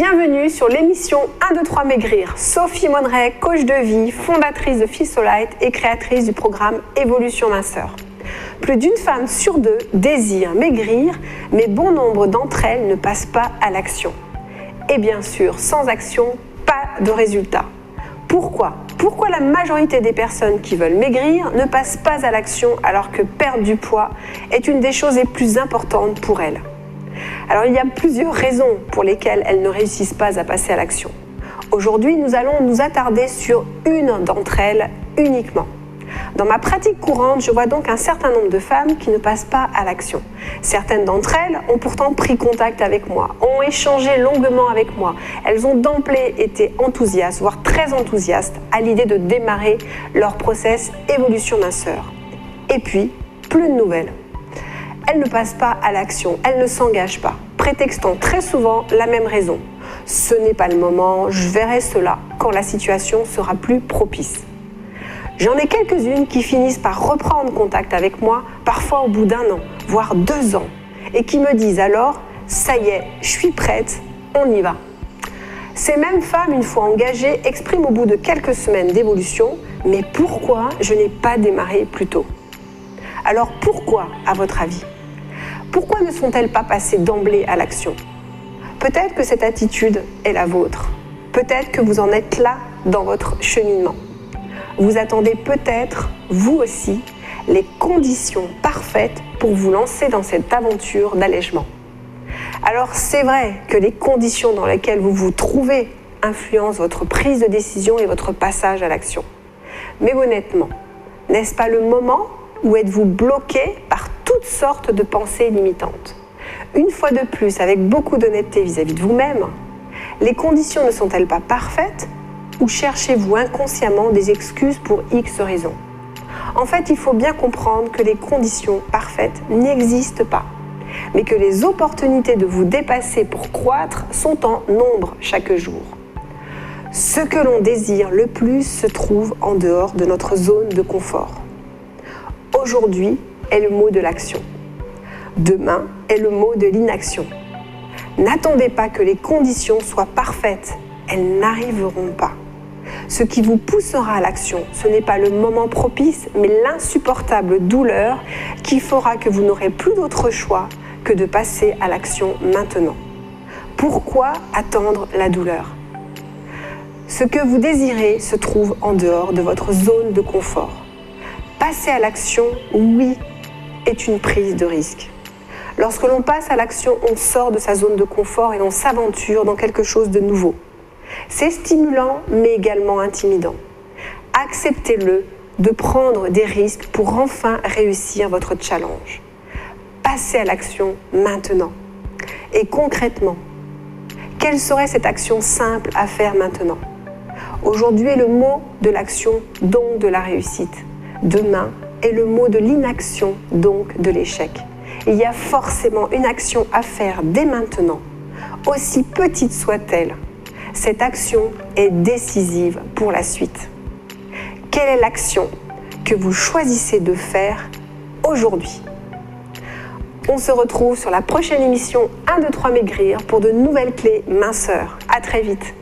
Bienvenue sur l'émission 1, 2, 3 Maigrir. Sophie Monneret, coach de vie, fondatrice de Physolite et créatrice du programme Évolution Minceur. Plus d'une femme sur deux désire maigrir, mais bon nombre d'entre elles ne passent pas à l'action. Et bien sûr, sans action, pas de résultat. Pourquoi ? Pourquoi la majorité des personnes qui veulent maigrir ne passent pas à l'action alors que perdre du poids est une des choses les plus importantes pour elles ? Alors il y a plusieurs raisons pour lesquelles elles ne réussissent pas à passer à l'action. Aujourd'hui, nous allons nous attarder sur une d'entre elles uniquement. Dans ma pratique courante, je vois donc un certain nombre de femmes qui ne passent pas à l'action. Certaines d'entre elles ont pourtant pris contact avec moi, ont échangé longuement avec moi. Elles ont d'emblée été enthousiastes, voire très enthousiastes, à l'idée de démarrer leur process évolution minceur. Et puis, plus de nouvelles. Elles ne passent pas à l'action, elles ne s'engagent pas, prétextant très souvent la même raison. Ce n'est pas le moment, je verrai cela quand la situation sera plus propice. J'en ai quelques-unes qui finissent par reprendre contact avec moi, parfois au bout d'1 an, voire 2 ans, et qui me disent alors « ça y est, je suis prête, on y va ». Ces mêmes femmes, une fois engagées, expriment au bout de quelques semaines d'évolution « mais pourquoi je n'ai pas démarré plus tôt ?» Alors pourquoi, à votre avis ? Pourquoi ne sont-elles pas passées d'emblée à l'action ? Peut-être que cette attitude est la vôtre. Peut-être que vous en êtes là dans votre cheminement. Vous attendez peut-être, vous aussi, les conditions parfaites pour vous lancer dans cette aventure d'allègement. Alors c'est vrai que les conditions dans lesquelles vous vous trouvez influencent votre prise de décision et votre passage à l'action. Mais honnêtement, n'est-ce pas le moment où êtes-vous bloqué par toutes sortes de pensées limitantes ? Une fois de plus, avec beaucoup d'honnêteté vis-à-vis de vous-même, les conditions ne sont-elles pas parfaites ? Ou cherchez-vous inconsciemment des excuses pour X raisons ? En fait, il faut bien comprendre que les conditions parfaites n'existent pas, mais que les opportunités de vous dépasser pour croître sont en nombre chaque jour. Ce que l'on désire le plus se trouve en dehors de notre zone de confort. Aujourd'hui est le mot de l'action. Demain est le mot de l'inaction. N'attendez pas que les conditions soient parfaites, elles n'arriveront pas. Ce qui vous poussera à l'action, ce n'est pas le moment propice, mais l'insupportable douleur qui fera que vous n'aurez plus d'autre choix que de passer à l'action maintenant. Pourquoi attendre la douleur ? Ce que vous désirez se trouve en dehors de votre zone de confort. Passer à l'action, oui, est une prise de risque. Lorsque l'on passe à l'action, on sort de sa zone de confort et on s'aventure dans quelque chose de nouveau. C'est stimulant, mais également intimidant. Acceptez-le de prendre des risques pour enfin réussir votre challenge. Passez à l'action maintenant. Et concrètement, quelle serait cette action simple à faire maintenant ? Aujourd'hui est le mot de l'action, donc de la réussite. Demain est le mot de l'inaction, donc de l'échec. Il y a forcément une action à faire dès maintenant, aussi petite soit-elle. Cette action est décisive pour la suite. Quelle est l'action que vous choisissez de faire aujourd'hui ? On se retrouve sur la prochaine émission 1, 2, 3 Maigrir pour de nouvelles clés minceurs. À très vite.